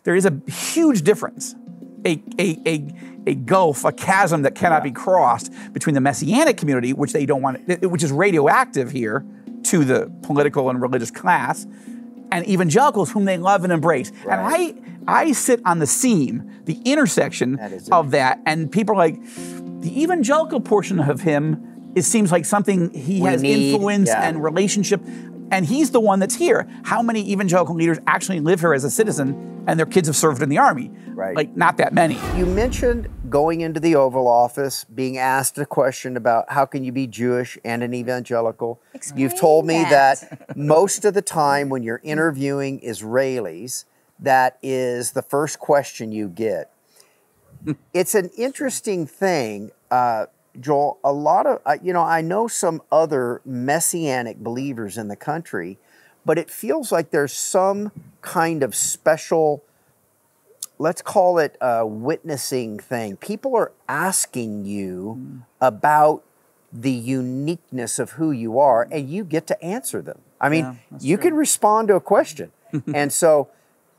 there is a huge difference, a gulf, a chasm that cannot be crossed between the Messianic community, which they don't want, which is radioactive here to the political and religious class, and evangelicals whom they love and embrace. Right. And I sit on the seam, the intersection of that, and people are like, the evangelical portion of him, it seems like something he has influence and relationship, and he's the one that's here. How many evangelical leaders actually live here as a citizen and their kids have served in the Army? Right. Like, not that many. You mentioned going into the Oval Office, being asked a question about how can you be Jewish and an evangelical. You've told me that most of the time when you're interviewing Israelis, that is the first question you get. It's an interesting thing, Joel. A lot of, I know some other Messianic believers in the country, but it feels like there's some kind of special, let's call it a witnessing thing. People are asking you about the uniqueness of who you are, and you get to answer them. I mean, you can respond to a question. And so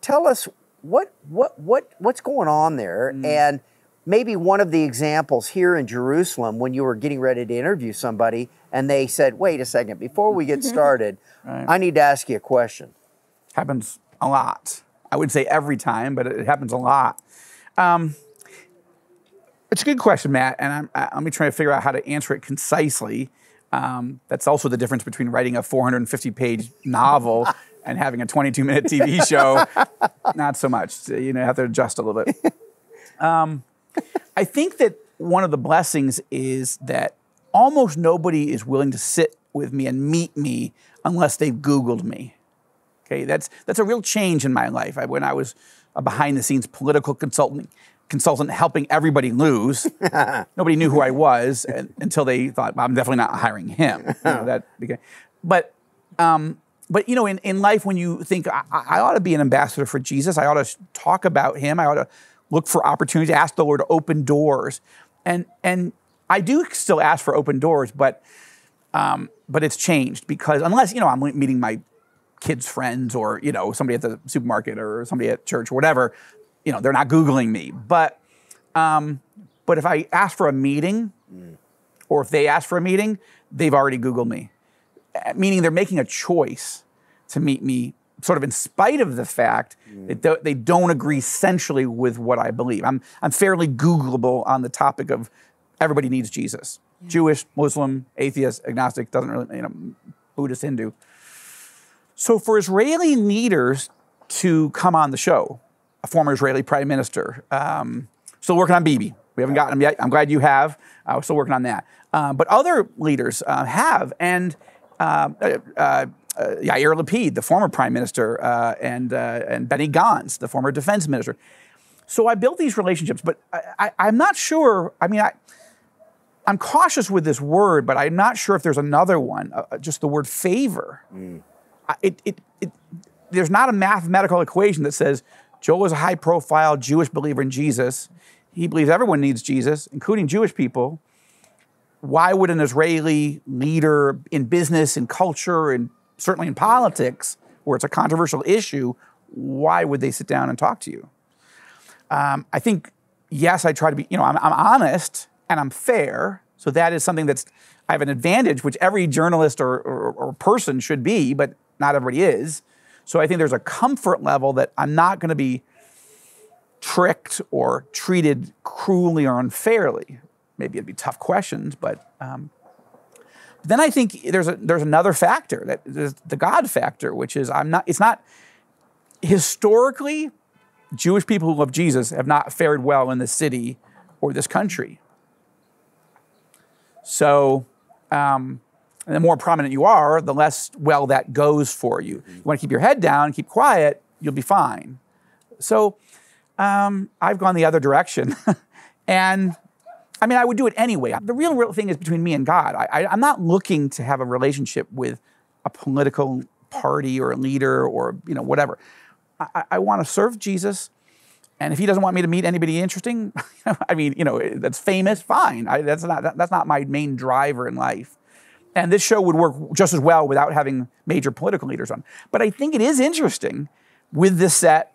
tell us what's going on there, and maybe one of the examples here in Jerusalem when you were getting ready to interview somebody and they said, wait a second, before we get started, I need to ask you a question. Happens a lot. I would say every time, but it happens a lot. It's a good question, Matt, and let me try to figure out how to answer it concisely. That's also the difference between writing a 450-page novel and having a 22-minute TV show. Not so much. You have to adjust a little bit. I think that one of the blessings is that almost nobody is willing to sit with me and meet me unless they've Googled me. Okay, that's a real change in my life. When I was a behind-the-scenes political consultant helping everybody lose, nobody knew who I was until they thought, well, I'm definitely not hiring him. But in life, when you think I ought to be an ambassador for Jesus, I ought to talk about him, I ought to look for opportunities, ask the Lord to open doors, and I do still ask for open doors, but it's changed because unless I'm meeting my kids' friends or somebody at the supermarket or somebody at church or whatever, they're not Googling me. But if I ask for a meeting, or if they ask for a meeting, they've already Googled me, meaning they're making a choice to meet me, sort of in spite of the fact that they don't agree centrally with what I believe. I'm fairly Googleable on the topic of everybody needs Jesus. Yeah. Jewish, Muslim, atheist, agnostic, doesn't really, Buddhist, Hindu. So for Israeli leaders to come on the show, a former Israeli prime minister, still working on Bibi. We haven't gotten him yet. I'm glad you have. We're still working on that. But other leaders have, and Yair Lapid, the former prime minister, and Benny Gantz, the former defense minister. So I built these relationships, but I'm not sure. I mean, I'm cautious with this word, but I'm not sure if there's another one. Just the word favor. There's not a mathematical equation that says Joel is a high-profile Jewish believer in Jesus. He believes everyone needs Jesus, including Jewish people. Why would an Israeli leader in business, in culture, and certainly in politics, where it's a controversial issue, why would they sit down and talk to you? I think, yes, I try to be, I'm honest and I'm fair. So that is something I have an advantage, which every journalist or person should be, but not everybody is. So I think there's a comfort level that I'm not going to be tricked or treated cruelly or unfairly. Maybe it'd be tough questions, but then I think there's another factor, that there's the God factor, which is it's not historically, Jewish people who love Jesus have not fared well in this city or this country. So the more prominent you are, the less well that goes for you. You want to keep your head down, keep quiet, you'll be fine. So I've gone the other direction. And I mean, I would do it anyway. The real thing is between me and God. I'm not looking to have a relationship with a political party or a leader or whatever. I want to serve Jesus, and if he doesn't want me to meet anybody interesting, that's famous, fine. That's not my main driver in life. And this show would work just as well without having major political leaders on. But I think it is interesting with this set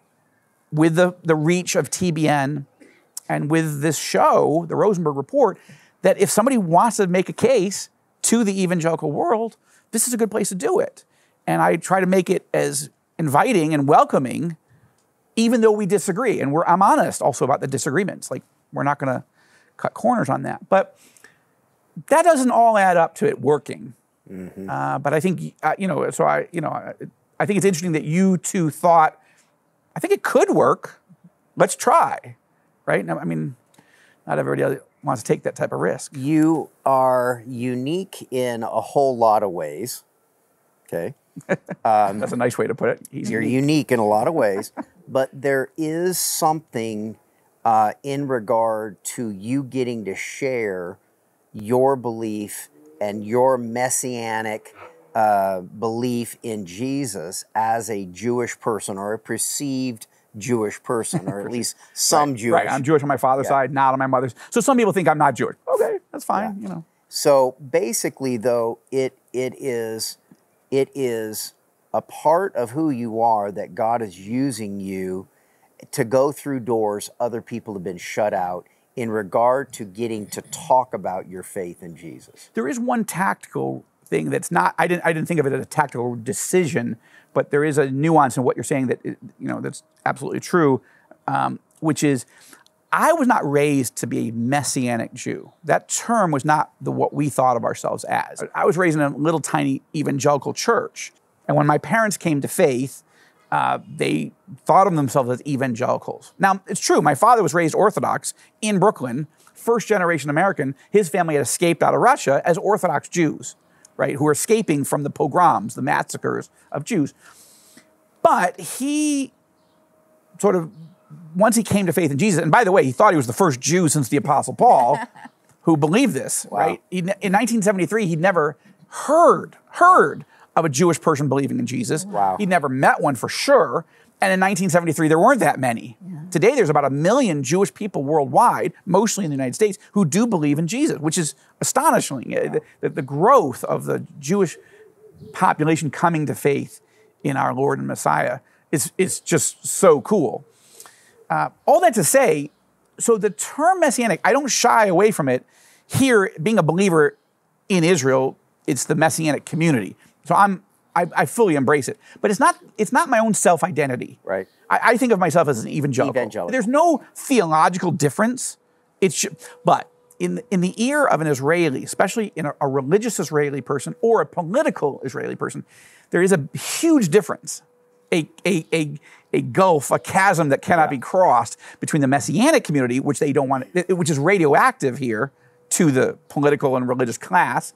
with the reach of TBN and with this show, the Rosenberg Report, that if somebody wants to make a case to the evangelical world, this is a good place to do it. And I try to make it as inviting and welcoming, even though we disagree. And I'm honest also about the disagreements. Like, we're not going to cut corners on that. But that doesn't all add up to it working. But I think, I think it's interesting that you two thought, I think it could work. Let's try, right? Now, I mean, not everybody wants to take that type of risk. You are unique in a whole lot of ways, okay? That's a nice way to put it. You're unique in a lot of ways, but there is something in regard to you getting to share your belief and your messianic belief in Jesus as a Jewish person or a perceived Jewish person, or at least some Jewish. Right, I'm Jewish on my father's side, not on my mother's. So some people think I'm not Jewish. Okay, that's fine, you know. So basically, though, it is a part of who you are that God is using you to go through doors other people have been shut out in regard to getting to talk about your faith in Jesus. There is one tactical thing that's not, I didn't think of it as a tactical decision, but there is a nuance in what you're saying that, that's absolutely true, which is, I was not raised to be a Messianic Jew. That term was not what we thought of ourselves as. I was raised in a little tiny evangelical church. And when my parents came to faith, they thought of themselves as evangelicals. Now, it's true, my father was raised Orthodox in Brooklyn, first generation American. His family had escaped out of Russia as Orthodox Jews, right, who were escaping from the pogroms, the massacres of Jews. But he sort of, once he came to faith in Jesus, and by the way, he thought he was the first Jew since the Apostle Paul who believed this, right? In 1973, he'd never heard of a Jewish person believing in Jesus. Wow. He'd never met one for sure. And in 1973, there weren't that many. Yeah. Today, there's about 1 million Jewish people worldwide, mostly in the United States, who do believe in Jesus, which is astonishing. Yeah. The growth of the Jewish population coming to faith in our Lord and Messiah is just so cool. All that to say, so the term Messianic, I don't shy away from it. Here, being a believer in Israel, it's the Messianic community. So I fully embrace it. But it's not my own self-identity. Right. I think of myself as an evangelical. There's no theological difference. But in the ear of an Israeli, especially in a religious Israeli person or a political Israeli person, there is a huge difference. A gulf, a chasm that cannot be crossed between the Messianic community, which they don't want, which is radioactive here to the political and religious class,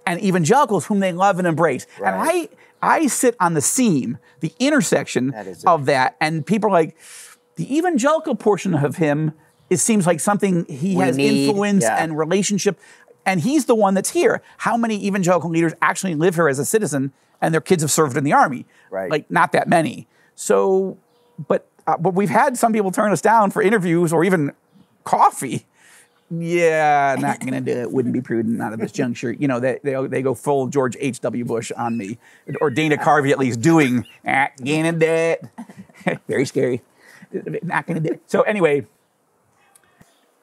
and evangelicals whom they love and embrace. Right. And I sit on the seam, the intersection of that, and people are like, the evangelical portion of him, it seems like something he has influence and relationship, and he's the one that's here. How many evangelical leaders actually live here as a citizen and their kids have served in the army? Right. Like, not that many. So, but we've had some people turn us down for interviews or even coffee. Yeah, not going to do it. Wouldn't be prudent out of this juncture. You know, they go full George H.W. Bush on me. Or Dana Carvey at least doing, gonna do it. Very scary. Not going to do it. So anyway,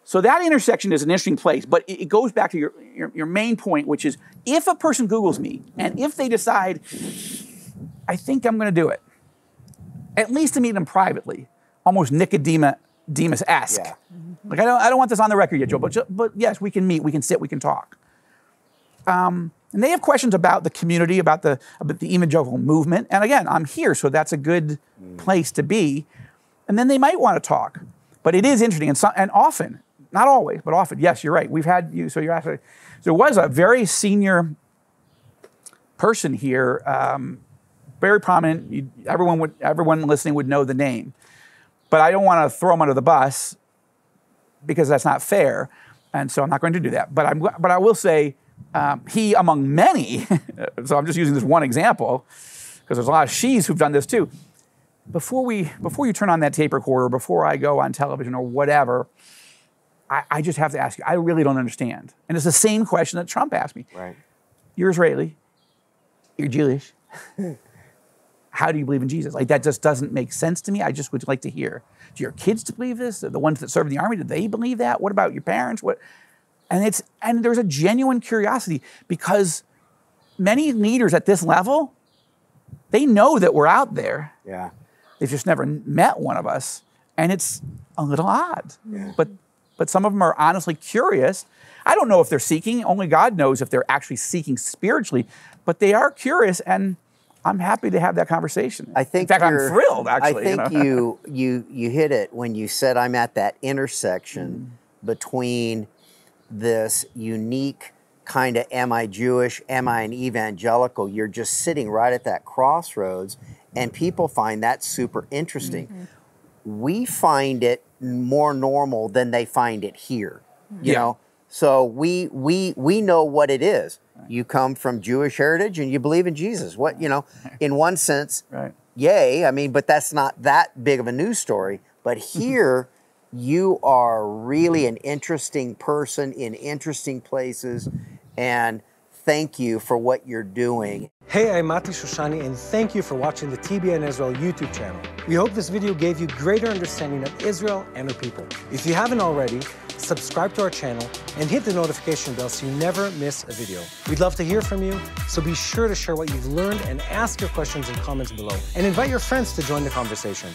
so that intersection is an interesting place. But it goes back to your main point, which is if a person Googles me and if they decide, I think I'm going to do it, at least to meet them privately, almost Nicodemus-esque. Yeah. Like, I don't want this on the record yet, Joe, but yes, we can meet, we can sit, we can talk. And they have questions about the community, about the evangelical movement. And again, I'm here, so that's a good place to be. And then they might want to talk. But it is interesting, and often, not always, but often, yes, you're right. We've had you, so you're asking. There was a very senior person here, very prominent. Everyone listening would know the name. But I don't want to throw him under the bus because that's not fair, and so I'm not going to do that. But I will say he, among many, so I'm just using this one example because there's a lot of she's who've done this too. Before you turn on that tape recorder, before I go on television or whatever, I just have to ask you. I really don't understand, and it's the same question that Trump asked me. Right. You're Israeli. You're Jewish. how do you believe in Jesus? Like, that just doesn't make sense to me. I just would like to hear. Do your kids believe this? The ones that serve in the army, do they believe that? What about your parents? And there's a genuine curiosity, because many leaders at this level, they know that we're out there. Yeah. They've just never met one of us. And it's a little odd. Yeah. But some of them are honestly curious. I don't know if they're seeking. Only God knows if they're actually seeking spiritually. But they are curious, and I'm happy to have that conversation. I think, in fact, I'm thrilled, actually. I think you hit it when you said I'm at that intersection between this unique kind of, am I Jewish, am I an evangelical? You're just sitting right at that crossroads, and people find that super interesting. We find it more normal than they find it here, you know? So we know what it is. You come from Jewish heritage and you believe in Jesus. What, you know, in one sense, yay. I mean, but that's not that big of a news story. But here, you are really an interesting person in interesting places, and thank you for what you're doing. Hey, I'm Mati Shoshani, and thank you for watching the TBN Israel YouTube channel. We hope this video gave you greater understanding of Israel and her people. If you haven't already, subscribe to our channel and hit the notification bell so you never miss a video. We'd love to hear from you, so be sure to share what you've learned and ask your questions in comments below. And invite your friends to join the conversation.